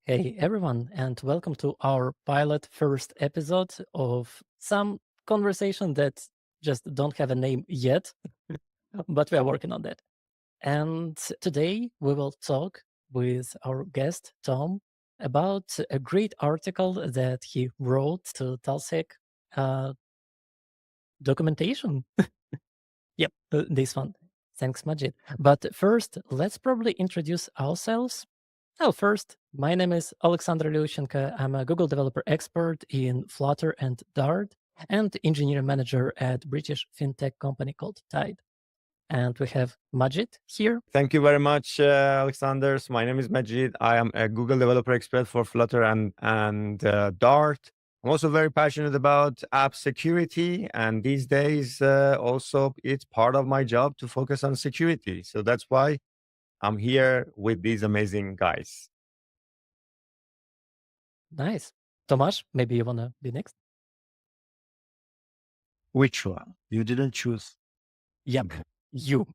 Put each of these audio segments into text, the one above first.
Hey everyone, and welcome to our pilot first episode of some conversation that just don't have a name yet, but we are working on that. And today we will talk with our guest Tom about a great article that he wrote to Talsec uh, documentation. Yep, this one. Thanks, Majid. But first, let's probably introduce ourselves. Well, first, my name is Alexander Lyushenko. I'm a Google developer expert in Flutter and Dart and engineering manager at British fintech company called Tide. And we have Majid here. Thank you very much, Alexander. So my name is Majid. I am a Google developer expert for Flutter and Dart. I'm also very passionate about app security, and these days also it's part of my job to focus on security. So that's why I'm here with these amazing guys. Nice. Tomasz, maybe you want to be next? Which one? You didn't choose. Yep, you.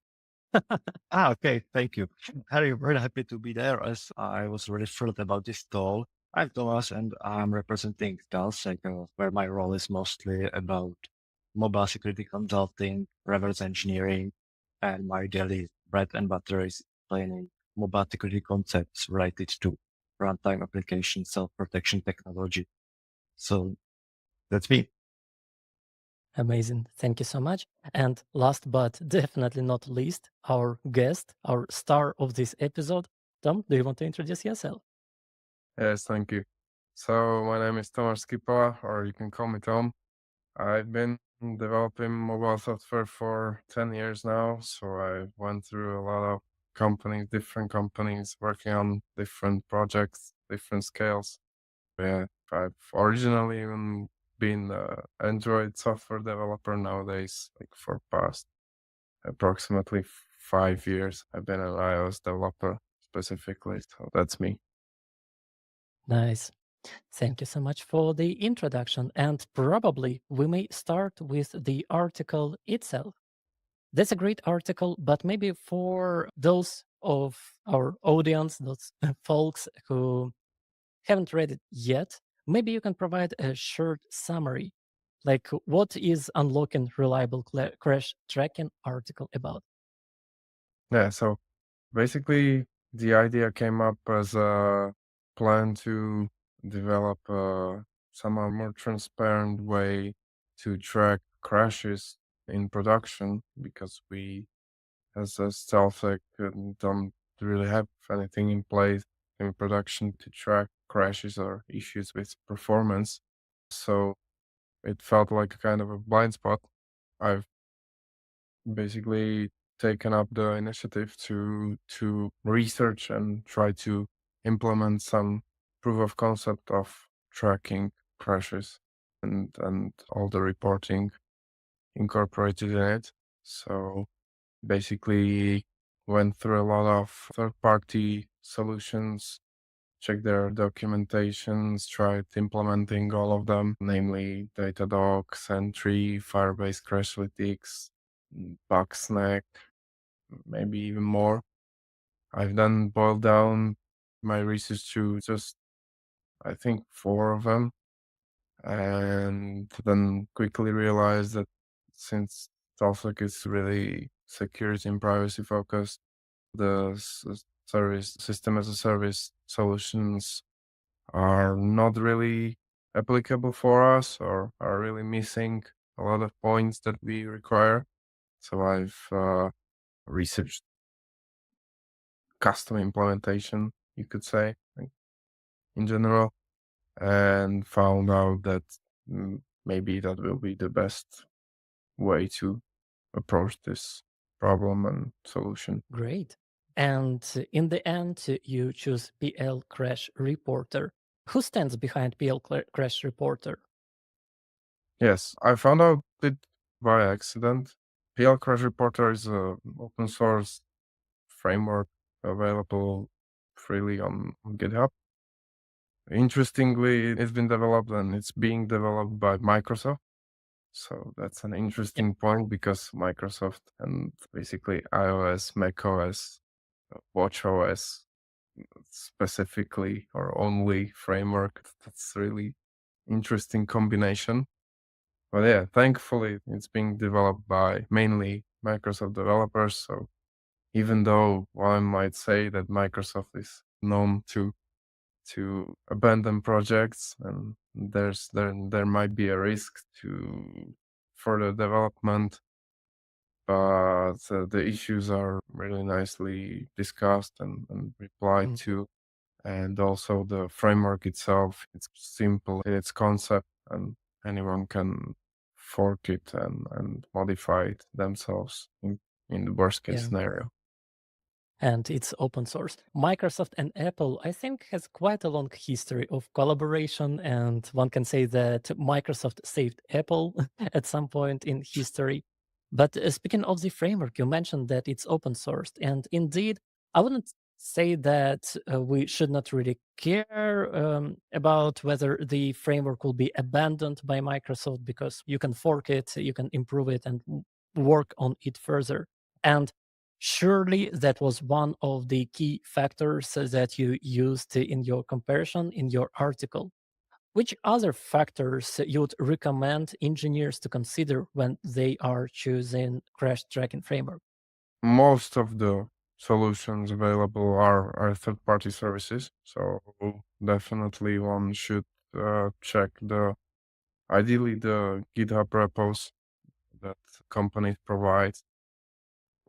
Okay. Thank you. Harry, very happy to be there as I was really thrilled about this call. I'm Thomas and I'm representing Dalsec, where my role is mostly about mobile security consulting, reverse engineering, and my daily bread and butter is explaining mobile security concepts related to runtime application self-protection technology. So that's me. Amazing. Thank you so much. And last but definitely not least, our guest, our star of this episode. Tom, do you want to introduce yourself? Yes, thank you. So my name is Tomasz Skipa, or you can call me Tom. I've been developing mobile software for 10 years now. So I went through a lot of companies, different companies, working on different projects, different scales. Yeah, I've originally even been an Android software developer nowadays, like for past approximately 5 years. I've been an iOS developer specifically. So that's me. Nice. Thank you so much for the introduction. And probably we may start with the article itself. That's a great article, but maybe for those of our audience, those folks who haven't read it yet, maybe you can provide a short summary. Like, what is Unlocking Reliable Crash Tracking article about? Yeah, so basically the idea came up as a plan to develop a somehow more transparent way to track crashes in production because we as a Stealthec don't really have anything in place in production to track crashes or issues with performance. So it felt like a kind of a blind spot. I've basically taken up the initiative to research and try to implement some proof of concept of tracking crashes and all the reporting incorporated in it. So basically went through a lot of third-party solutions, checked their documentations, tried implementing all of them, namely Datadog, Sentry, Firebase Crashlytics, Bugsnag, maybe even more. I've then boiled down my research to just, I think, 4 of them, and then quickly realized that since Talsec is really security and privacy focused, the service system as a service solutions are not really applicable for us or are really missing a lot of points that we require. So I've researched custom implementation, you could say, like, in general, and found out that maybe that will be the best way to approach this problem and solution. Great. And in the end, you choose PLCrashReporter. Who stands behind PLCrashReporter? Yes, I found out it by accident. PLCrashReporter is a open source framework available freely on GitHub. Interestingly, it's been developed and it's being developed by Microsoft. So that's an interesting point because Microsoft and basically iOS, macOS, watchOS, specifically or only framework. That's really interesting combination. But yeah, thankfully it's being developed by mainly Microsoft developers. So even though one might say that Microsoft is known to abandon projects, and there might be a risk to further development, but the issues are really nicely discussed and replied Mm. to. And also the framework itself, it's simple in its concept, and anyone can fork it and modify it themselves in the worst case Yeah. scenario. And it's open source. Microsoft and Apple, I think, has quite a long history of collaboration, and one can say that Microsoft saved Apple at some point in history. But speaking of the framework, you mentioned that it's open sourced, and indeed, I wouldn't say that we should not really care about whether the framework will be abandoned by Microsoft, because you can fork it, you can improve it, and work on it further. And surely that was one of the key factors that you used in your comparison in your article. Which other factors you would recommend engineers to consider when they are choosing crash tracking framework? Most of the solutions available are third-party services, so definitely one should check ideally the GitHub repos that companies provide.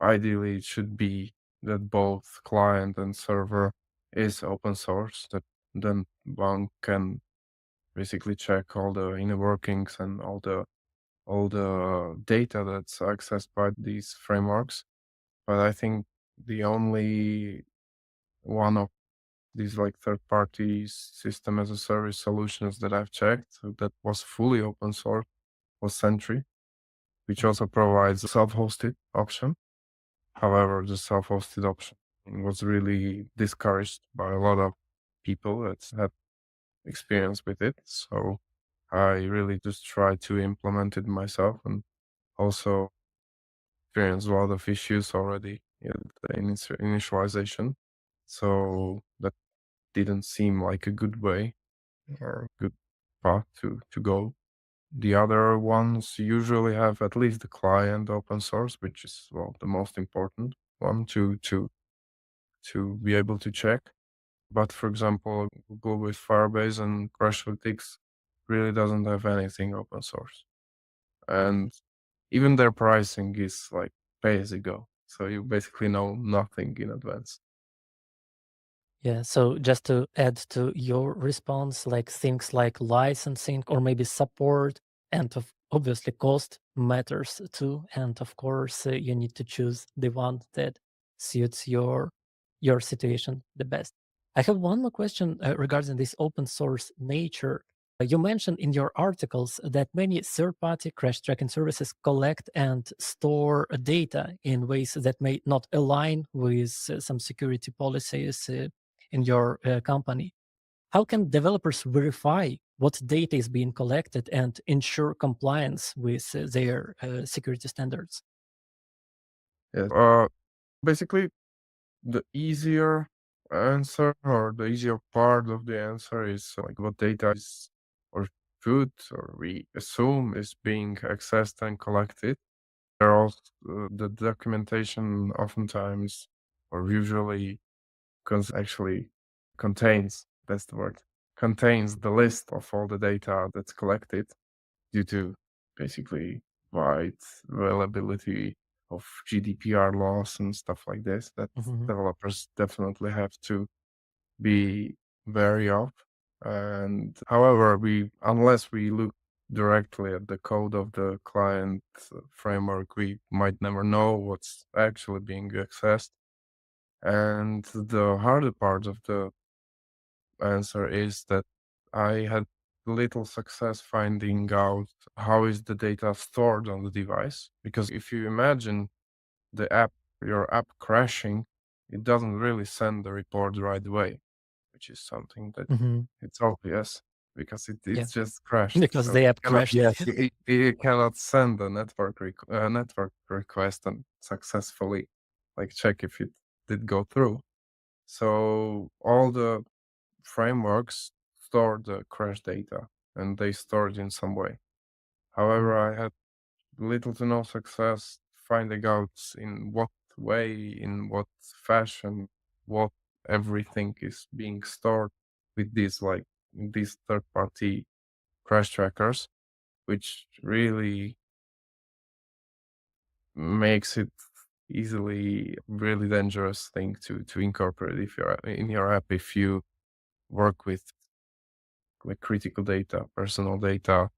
Ideally, it should be that both client and server is open source, that then one can basically check all the inner workings and all the data that's accessed by these frameworks. But I think the only one of these like third-party system as a service solutions that I've checked that was fully open source was Sentry, which also provides a self-hosted option. However, the self-hosted option was really discouraged by a lot of people that had experience with it. So I really just tried to implement it myself, and also experienced a lot of issues already in the initialization. So that didn't seem like a good way or good path to go. The other ones usually have at least the client open source, which is well the most important one to be able to check. But for example, Google with Firebase and Crashlytics really doesn't have anything open source. And even their pricing is like pay as you go. So you basically know nothing in advance. Yeah, so just to add to your response, like things like licensing or maybe support, and obviously cost matters too. And of course, you need to choose the one that suits your situation the best. I have one more question regarding this open source nature. You mentioned in your articles that many third-party crash tracking services collect and store data in ways that may not align with some security policies in your company. How can developers verify what data is being collected and ensure compliance with their security standards? Yes. Basically, the easier answer or the easier part of the answer is like what data is or should or we assume is being accessed and collected. There are also the documentation oftentimes or usually actually contains, that's the word, contains the list of all the data that's collected due to basically wide availability of GDPR laws and stuff like this that Mhm. developers definitely have to be wary of. And however, unless we look directly at the code of the client framework, we might never know what's actually being accessed. And the harder part of the answer is that I had little success finding out how is the data stored on the device. Because if you imagine your app crashing, it doesn't really send the report right away, which is something that Mhm. it's obvious because Yeah, it's just crashed. because So the app cannot, crashed. Yes. it cannot send a network request and successfully like check if it did go through. So all the frameworks store the crash data and they store it in some way. However, I had little to no success finding out in what way, in what fashion, what everything is being stored with these third party crash trackers, which really makes it easily really dangerous thing to incorporate if you're in your app if you work with like critical data, personal data,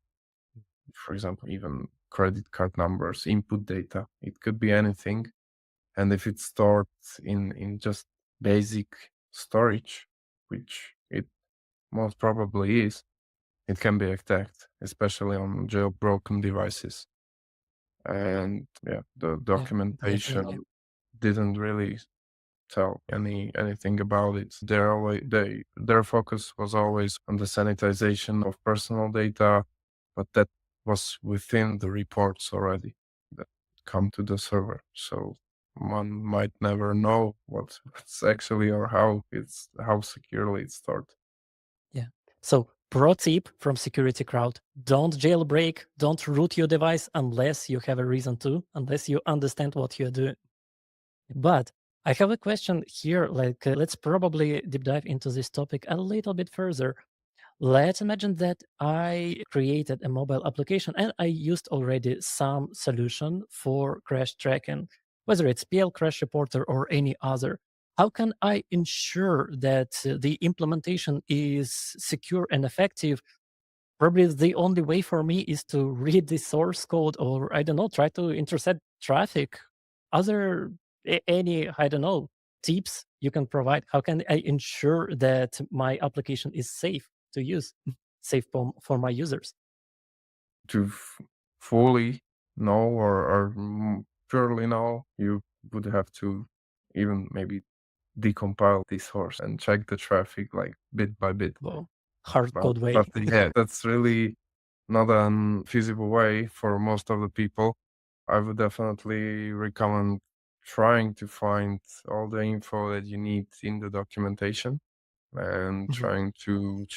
for example, even credit card numbers, input data. It could be anything. And if it's stored in just basic storage, which it most probably is, it can be attacked, especially on jailbroken devices. And yeah, the Yeah, definitely. documentation didn't really tell anything about it. Their focus was always on the sanitization of personal data, but that was within the reports already that come to the server. So one might never know what's actually or how securely it's stored. Yeah. So, pro tip from Security Crowd: don't jailbreak, don't root your device unless you have a reason to, unless you understand what you're doing. But I have a question here. Like, let's probably deep dive into this topic a little bit further. Let's imagine that I created a mobile application and I used already some solution for crash tracking, whether it's PLCrashReporter or any other. How can I ensure that the implementation is secure and effective? Probably the only way for me is to read the source code, or I don't know, try to intercept traffic. Other any, I don't know, tips you can provide? How can I ensure that my application is safe to use, safe for my users? To fully know or purely know, you would have to even maybe decompile the source and check the traffic like bit by bit. Well, hard But code way. but yeah, that's really not an feasible way for most of the people. I would definitely recommend trying to find all the info that you need in the documentation and Mhm. trying to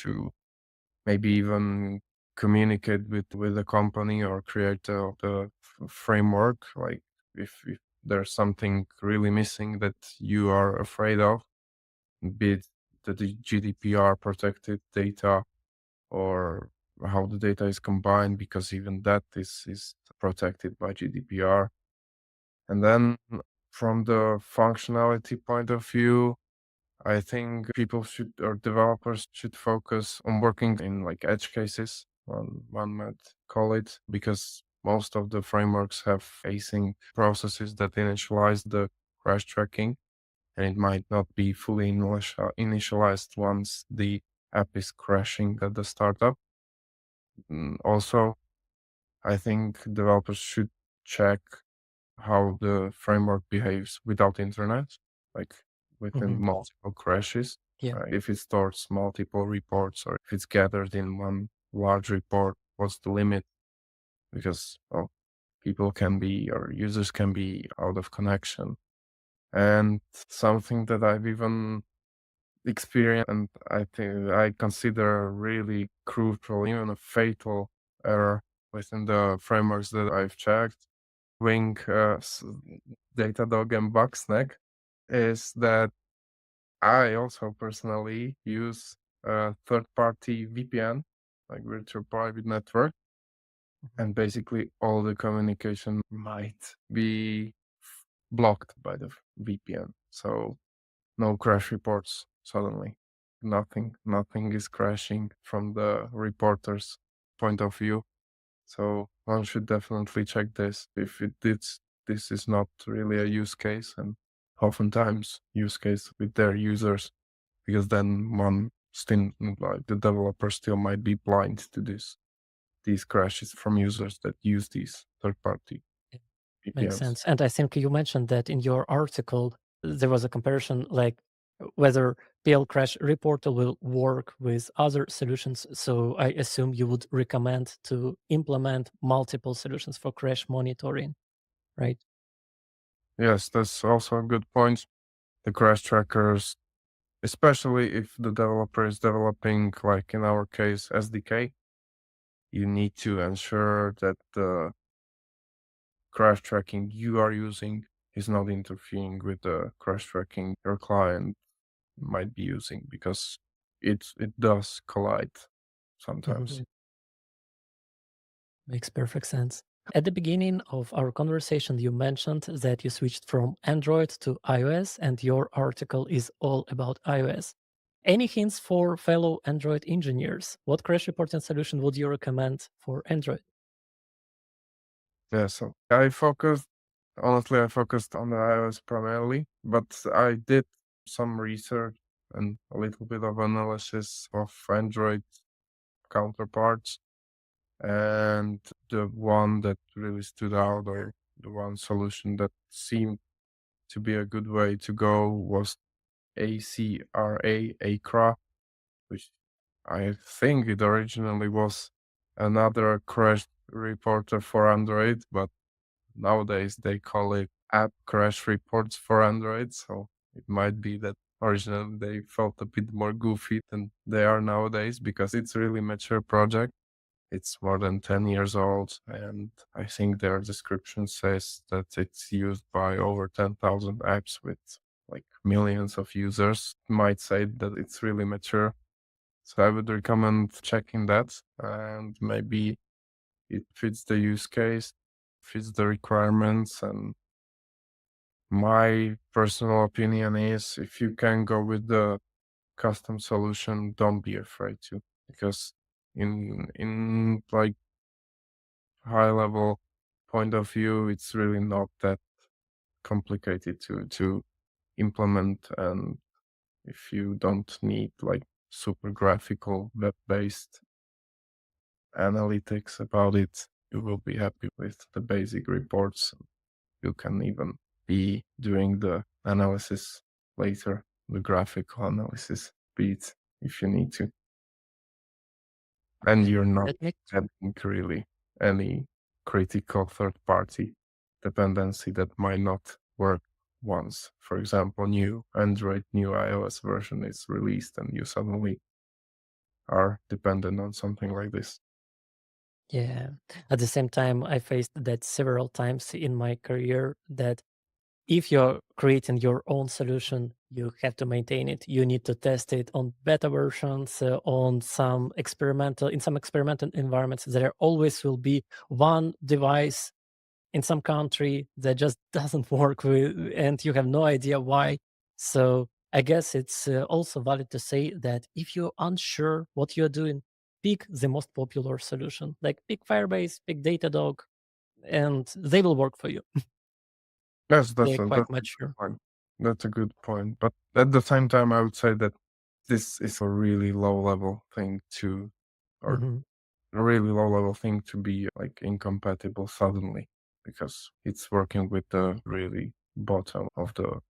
maybe even communicate with the company or create the framework. Like if there's something really missing that you are afraid of, be it the GDPR protected data or how the data is combined, because even that is protected by GDPR. And then from the functionality point of view, I think people should or developers should focus on working in like edge cases, one might call it, because most of the frameworks have async processes that initialize the crash tracking, and it might not be fully initialized once the app is crashing at the startup. Also, I think developers should check how the framework behaves without internet, like within Mhm. multiple crashes. Yeah. If it stores multiple reports or if it's gathered in one large report, what's the limit? Because well, people can be or users can be out of connection. And something that I've even experienced and I think I consider really crucial, even a fatal error within the frameworks that I've checked, Wing, Datadog, and Bugsnag, is that I also personally use a third-party VPN, like virtual private network, Mhm. and basically all the communication might be blocked by the VPN. So no crash reports suddenly. Nothing is crashing from the reporter's point of view. So one should definitely check this if this is not really a use case, and oftentimes use case with their users, because then one still like the developer still might be blind to these crashes from users that use these third party Makes VPNs. sense. And I think you mentioned that in your article, there was a comparison like whether PL Crash Reporter will work with other solutions. So I assume you would recommend to implement multiple solutions for crash monitoring, right? Yes, that's also a good point. The crash trackers especially if the developer is developing, like in our case, SDK. You need to ensure that the crash tracking you are using is not interfering with the crash tracking your client might be using, because it does collide sometimes. Mhm. Makes perfect sense. At the beginning of our conversation, you mentioned that you switched from Android to iOS, and your article is all about iOS. Any hints for fellow Android engineers? What crash reporting solution would you recommend for Android? Yeah, so honestly, I focused on the iOS primarily, but I did some research and a little bit of analysis of Android counterparts. And the one that really stood out, or the one solution that seemed to be a good way to go, was ACRA, which I think it originally was another crash reporter for Android, but nowadays they call it App Crash Reports for Android. So it might be that originally they felt a bit more goofy than they are nowadays, because it's really mature project. It's more than 10 years old, and I think their description says that it's used by over 10,000 apps with like millions of users. Might say that it's really mature. So I would recommend checking that, and maybe it fits the use case, fits the requirements. And my personal opinion is, if you can go with the custom solution, don't be afraid to, because in like high level point of view, it's really not that complicated to implement. And if you don't need like super graphical web based analytics about it, you will be happy with the basic reports. You can even be doing the analysis later, the graphical analysis bit, if you need to. And you're not That makes adding really any critical third party dependency that might not work once. For example, new iOS version is released and you suddenly are dependent on something like this. Yeah. At the same time, I faced that several times in my career, that if you're creating your own solution, you have to maintain it. You need to test it on beta versions, on in some experimental environments. There always will be one device in some country that just doesn't work with, and you have no idea why. So I guess it's also valid to say that if you're unsure what you're doing, pick the most popular solution. Like pick Firebase, pick Datadog, and they will work for you. Yes, They're that's quite a good mature. point. That's a good point. But at the same time, I would say that this is a really low level thing or Mhm. a really low level thing to be like incompatible suddenly, because it's working with the really bottom of the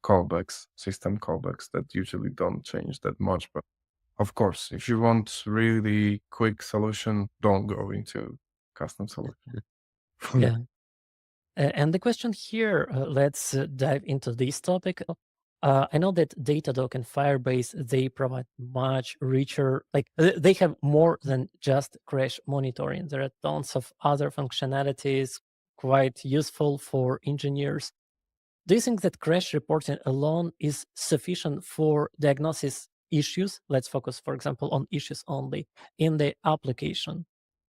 callbacks, system callbacks that usually don't change that much. But of course, if you want really quick solution, don't go into custom solution. Yeah. And the question here, let's dive into this topic. I know that Datadog and Firebase, they provide much richer, like they have more than just crash monitoring. There are tons of other functionalities quite useful for engineers. Do you think that crash reporting alone is sufficient for diagnosis issues? Let's focus, for example, on issues only in the application.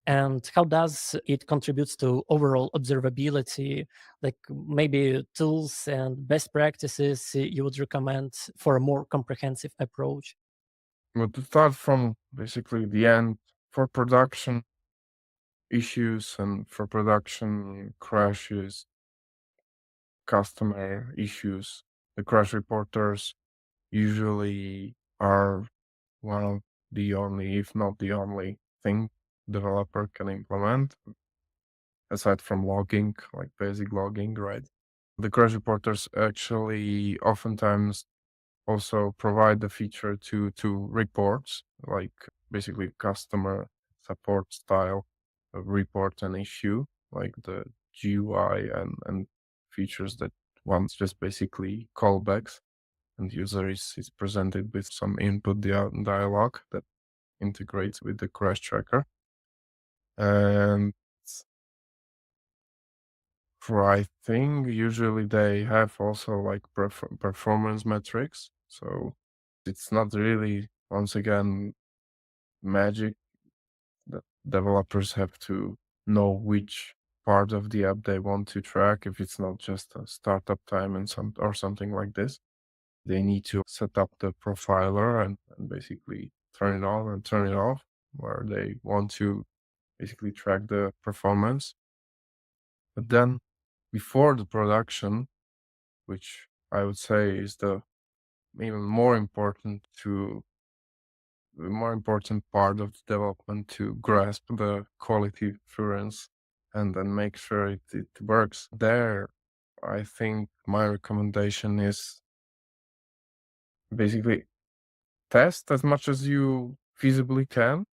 And how does it contributes to overall observability, like maybe tools and best practices you would recommend for a more comprehensive approach? But to start from basically the end, for production issues and for production crashes, customer issues, the crash reporters usually are one of the only, if not the only thing developer can implement, aside from logging, like basic logging, right? The crash reporters actually oftentimes also provide the feature to reports, like basically customer support style report an issue, like the GUI and features that one's just basically callbacks. and user is presented with some input dialog that integrates with the crash tracker. And for I think usually they have also like performance metrics. So it's not really, once again, magic. The developers have to know which part of the app they want to track. If it's not just a startup time and something like this, they need to set up the profiler and basically turn it on and turn it off, where they want to basically track the performance. But then before the production, which I would say is the even more important part of the development, to grasp the quality assurance and then make sure it works. There, I think my recommendation is basically test as much as you feasibly can,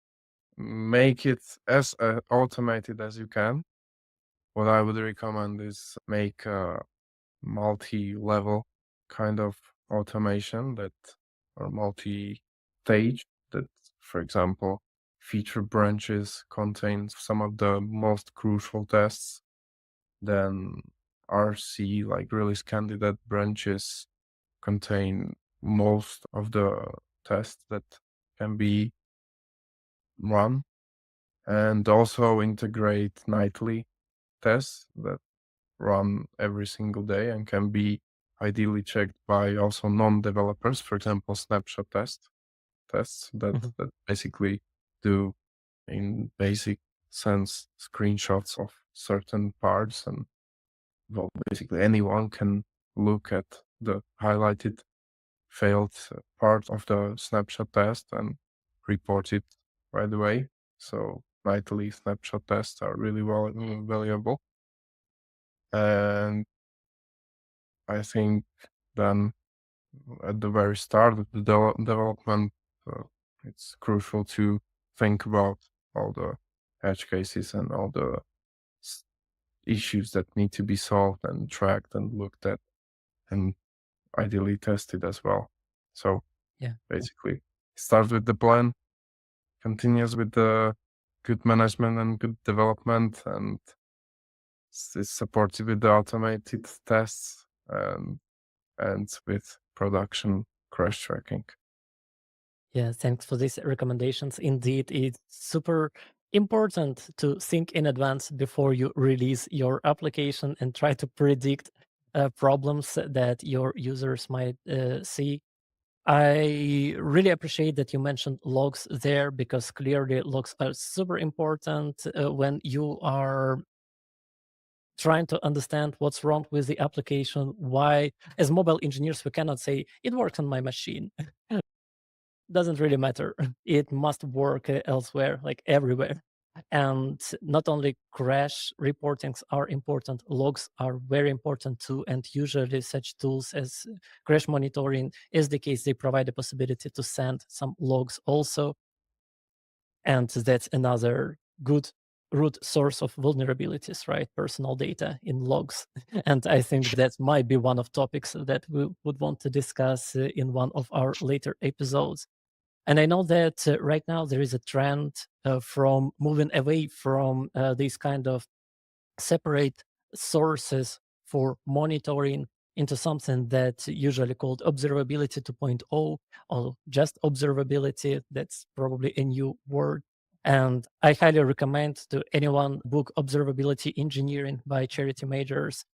make it as automated as you can. What I would recommend is make a multi-level kind of automation that, or multi-stage, that, for example, feature branches contain some of the most crucial tests. Then RC, like release candidate branches, contain most of the tests that can be run, and also integrate nightly tests that run every single day and can be ideally checked by also non-developers. For example, snapshot tests Mhm. that basically do, in basic sense, screenshots of certain parts, and well, basically anyone can look at the highlighted failed part of the snapshot test and report it right away. So nightly snapshot tests are really valuable. And I think then at the very start of the development, uh, it's crucial to think about all the edge cases and all the s- issues that need to be solved and tracked and looked at and ideally tested as well. So Yeah. basically, start with the plan, continues with the good management and good development, and is supported with the automated tests, and ends with production crash tracking. Yeah, thanks for these recommendations. Indeed, it's super important to think in advance before you release your application and try to predict problems that your users might see. I really appreciate that you mentioned logs there, because clearly logs are super important when you are trying to understand what's wrong with the application. Why, as mobile engineers, we cannot say it works on my machine. Doesn't really matter. It must work elsewhere, like everywhere. And not only crash reportings are important, logs are very important too. And usually such tools as crash monitoring, SDKs, they provide the possibility to send some logs also. And that's another good root source of vulnerabilities, right? Personal data in logs. And I think that might be one of topics that we would want to discuss in one of our later episodes. And I know that right now there is a trend from moving away from these kind of separate sources for monitoring into something that's usually called observability 2.0, or just observability. That's probably a new word. And I highly recommend to anyone book Observability Engineering by Charity Majors.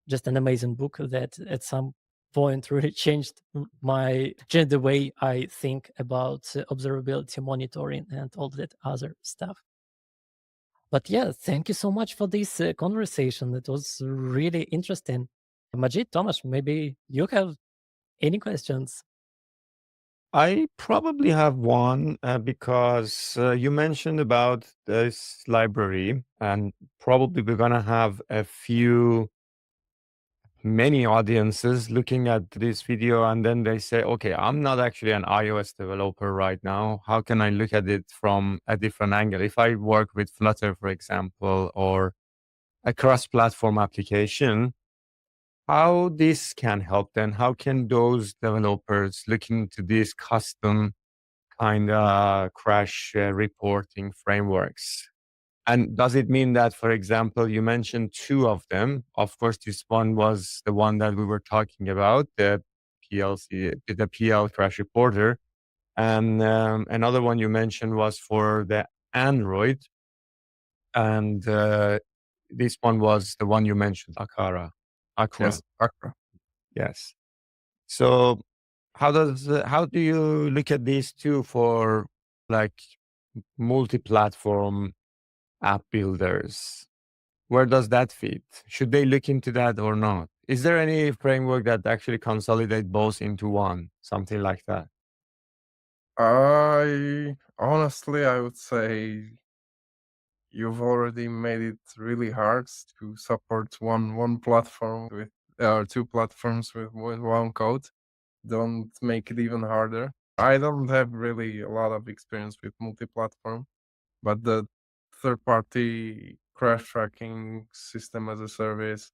Just an amazing book that at some point really changed the way I think about observability monitoring and all that other stuff. But yeah, thank you so much for this conversation. It was really interesting. Majid, Thomas, maybe you have any questions? I probably have one because you mentioned about this library, and probably we're going to have many audiences looking at this video, and then they say, okay, I'm not actually an iOS developer right now. How can I look at it from a different angle? If I work with Flutter, for example, or a cross-platform application, how this can help then? How can those developers look into these custom kind of crash reporting frameworks? And does it mean that, for example, you mentioned two of them? Of course, this one was the one that we were talking about, the PL Crash Reporter. And another one you mentioned was for the Android. And this one was the one you mentioned, Aqua. Yes, Accra. Yes. So how do you look at these two for like multi-platform app builders? Where does that fit? Should they look into that or not? Is there any framework that actually consolidate both into one, something like that? I would say you've already made it really hard to support one platform with or two platforms with one code. Don't make it even harder. I don't have really a lot of experience with multi-platform, but the third-party crash tracking system as a service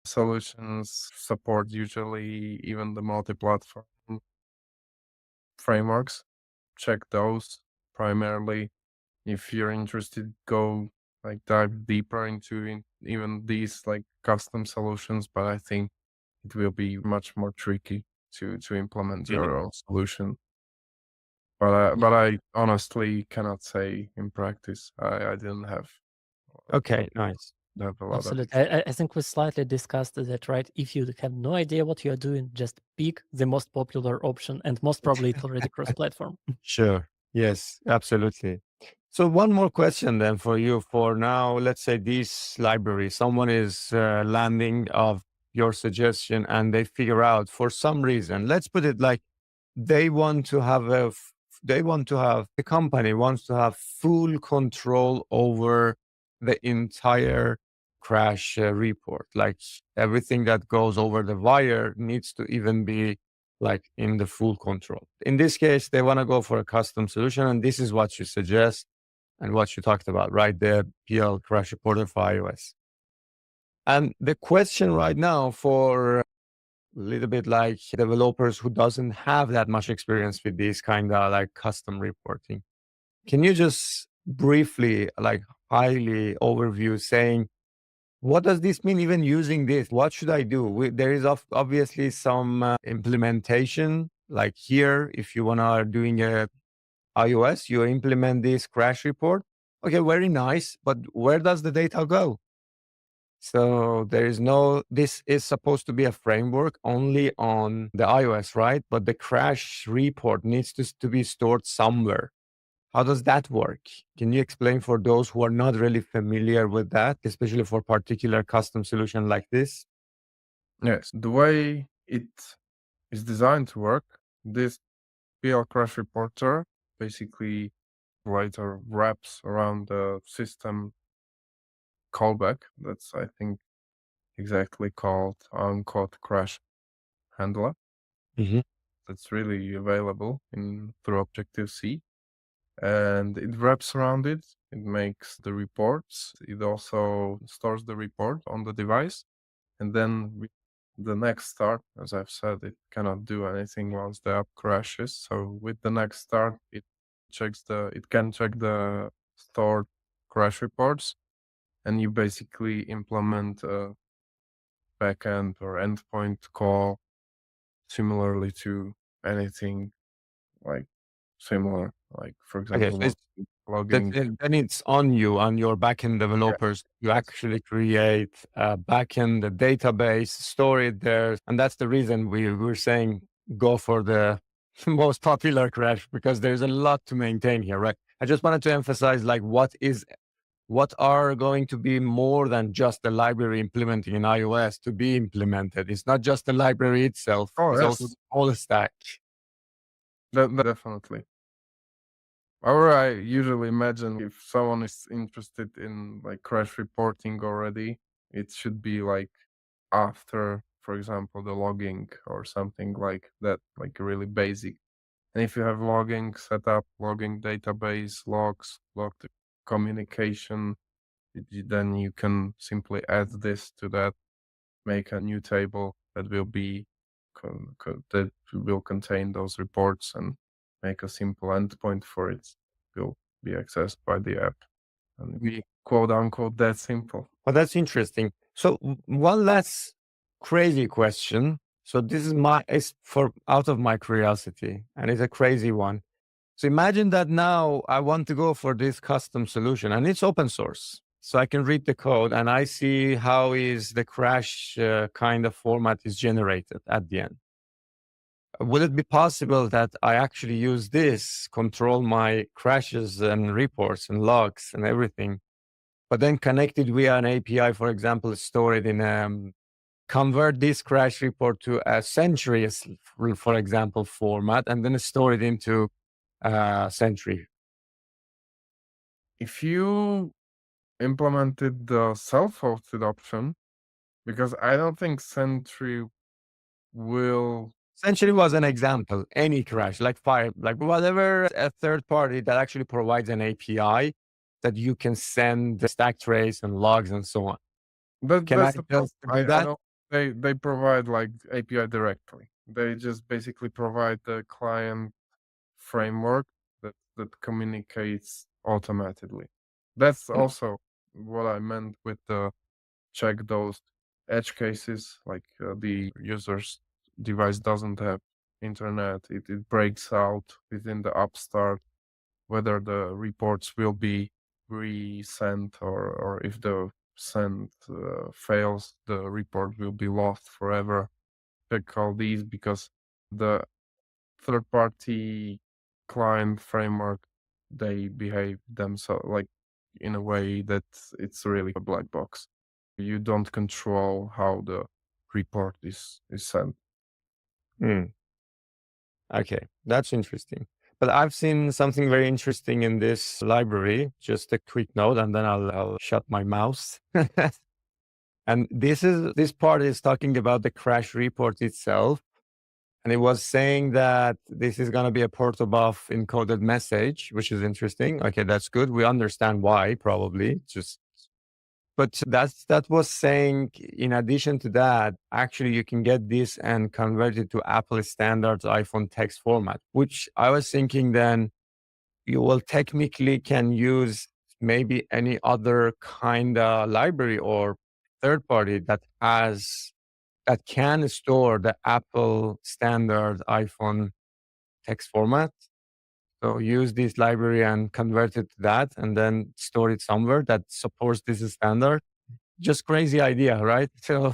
solutions support usually even the multi-platform frameworks. Check those primarily. If you're interested, go like dive deeper into even these like custom solutions, but I think it will be much more tricky to implement Mhm. your own solution. But I honestly cannot say in practice. I didn't have Okay, nice. a lot of Absolutely. experience. I think we slightly discussed that, right? If you have no idea what you're doing, just pick the most popular option, and most probably it's already cross-platform. Sure. Yes, absolutely. So one more question then for you for now. Let's say this library, someone is landing of your suggestion and they figure out for some reason, let's put it like they want to have the company wants to have full control over the entire crash report. Like everything that goes over the wire needs to even be like in the full control. In this case, they want to go for a custom solution, and this is what you suggest and what you talked about, right? The PL Crash Reporter for iOS. And the question right now for a little bit like developers who doesn't have that much experience with this kind of like custom reporting, can you just briefly, like highly overview saying, what does this mean even using this? What should I do? There is obviously some implementation. Like here, if you want to doing a iOS, you implement this crash report. Okay, very nice. But where does the data go? So there is no, this is supposed to be a framework only on the iOS, right? But the crash report needs to be stored somewhere. How does that work? Can you explain for those who are not really familiar with that, especially for particular custom solution like this? Yes, the way it is designed to work, this PL Crash Reporter basically later wraps around the system callback. That's I think exactly called uncaught crash handler. Hmm. That's really available in through Objective C, and it wraps around it. It makes the reports. It also stores the report on the device, and then the next start, as I've said, it cannot do anything once the app crashes. So with the next start, it can check the stored crash reports, and you basically implement a backend or endpoint call similarly to anything like similar, like for Okay, example, so logging. then it's on you, on your backend Yes, developers to yes, actually create a backend, a database, store it there. And that's the reason we were saying go for the most popular crash because there's a lot to maintain here, right? I just wanted to emphasize like what are going to be more than just the library implementing in iOS to be implemented. It's not just the library itself, Oh it's yes, also all the stack. that definitely. Or I usually imagine if someone is interested in like crash reporting already, it should be like after, for example, the logging or something like that, like really basic. And if you have logging set up, logging database, logs, logged communication, then you can simply add this to that, make a new table that will be that will contain those reports and make a simple endpoint for it. Will be accessed by the app and be quote unquote that simple. Well, that's interesting. So one last crazy question. So this is it's for out of my curiosity, and it's a crazy one. So imagine that now I want to go for this custom solution, and it's open source. So I can read the code and I see how is the crash kind of format is generated at the end. Would it be possible that I actually use this, control my crashes and reports and logs and everything, but then connect it via an API, for example, store it in convert this crash report to a Sentry, for example, format, and then store it into Sentry? If you implemented the self-hosted option, because I don't think Sentry will. Essentially was an example, any crash, like fire, like whatever, a third party that actually provides an API that you can send the stack trace and logs and so on. Can I That's the problem. just do I that? don't. They provide like API directly. They just basically provide the client framework that communicates automatically. That's also what I meant with the check those edge cases, like the user's device doesn't have internet, it breaks out within the upstart, whether the reports will be resent or if the send fails, the report will be lost forever. Check all these because the third party client framework, they behave themselves like in a way that it's really a black box. You don't control how the report is sent. Hmm. Okay, that's interesting. But I've seen something very interesting in this library. Just a quick note, and then I'll shut my mouse. And this part is talking about the crash report itself. And it was saying that this is going to be a protobuf encoded message, which is interesting. Okay, that's good. We understand why, probably. But that was saying, in addition to that, actually you can get this and convert it to Apple standard iPhone text format, which I was thinking then you will technically can use maybe any other kind of library or third party that can store the Apple standard iPhone text format. So use this library and convert it to that and then store it somewhere that supports this standard. Just crazy idea, right? So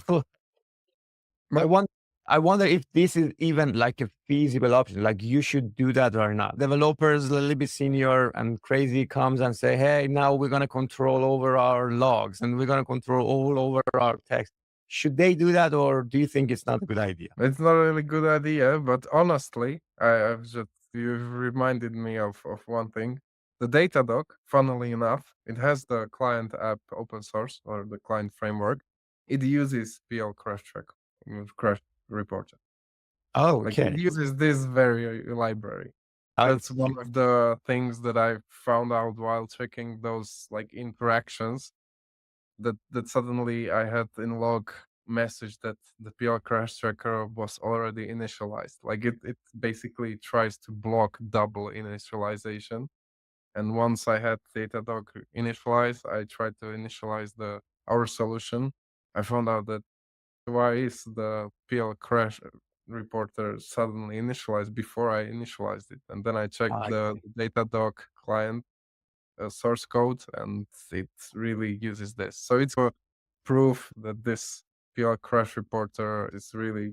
I want I wonder if this is even like a feasible option. Like you should do that or not. Developers a little bit senior and crazy comes and say, hey, now we're gonna control over our logs and we're gonna control all over our text. Should they do that or do you think it's not a good idea? It's not a really good idea, but honestly, I've just you've reminded me of one thing. The Datadog, funnily enough, it has the client app open source or the client framework. It uses Crash Reporter. Oh, Like okay. it uses this very library. That's one of the things that I found out while checking those like interactions that suddenly I had in log message that the PL crash tracker was already initialized. Like it basically tries to block double initialization. And once I had Datadog initialized, I tried to initialize our solution. I found out that why is the PL crash reporter suddenly initialized before I initialized it? And then I checked the Datadog client source code, and it really uses this. So it's a proof that this PL crash reporter is really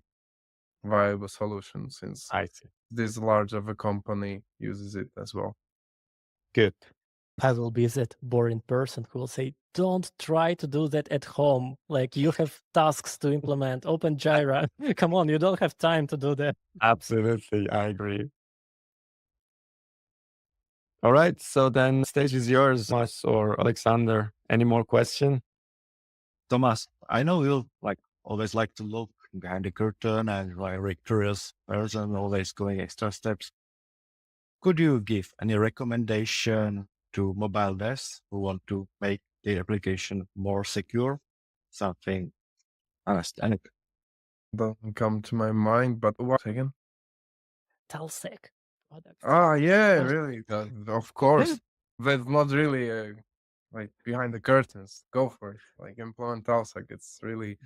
viable solution since I see. this large of a company uses it as well. Good. I will be that boring person who will say, don't try to do that at home. Like you have tasks to implement. Open Jira. Come on, you don't have time to do that. Absolutely. I agree. All right. So then stage is yours, Tomas or Alexander. Any more question? Thomas, I know you always like to look behind the curtain and you're a very curious person, always going extra steps. Could you give any recommendation to mobile devs who want to make their application more secure? Something understand it. Doesn't come to my mind, but what again? Talsec products. Ah, yeah, Well, really. Of course. That's not really like behind the curtains. Go for it. Like implement Talsec. It's really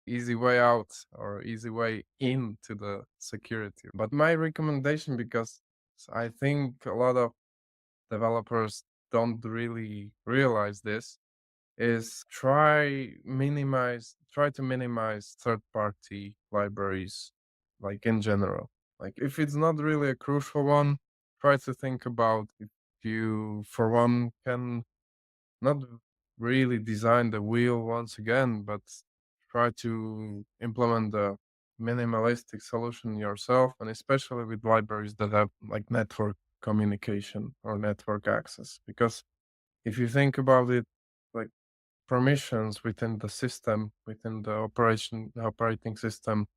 easy way out or easy way into the security. But my recommendation, because I think a lot of developers don't really realize this, is try to minimize third party libraries, like in general. Like if it's not really a crucial one, try to think about if you for one can not really design the wheel once again, but try to implement the minimalistic solution yourself, and especially with libraries that have like network communication or network access. Because if you think about it, like permissions within the system, within the operating system,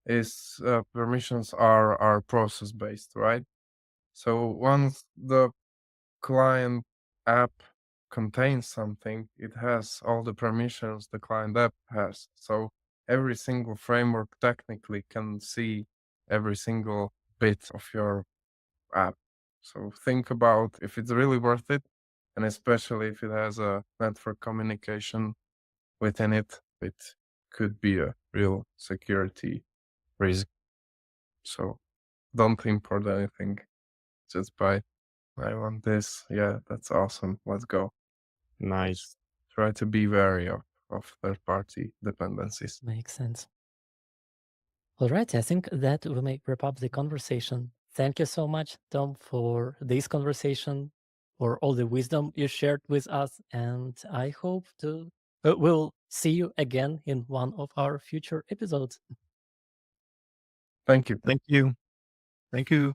is permissions are process based, right? So once the client app contains something, it has all the permissions the client app has. So every single framework technically can see every single bit of your app. So think about if it's really worth it, and especially if it has a network communication within it, it could be a real security risk. So don't import anything. Just buy. I want this. Yeah, that's awesome. Let's go. Nice. Try to be wary of third party dependencies. makes sense. All right, I think that we may wrap up the conversation. Thank you so much, Tom, for this conversation, for all the wisdom you shared with us, and I hope to we'll see you again in one of our future episodes. Thank you. Thank you. Thank you.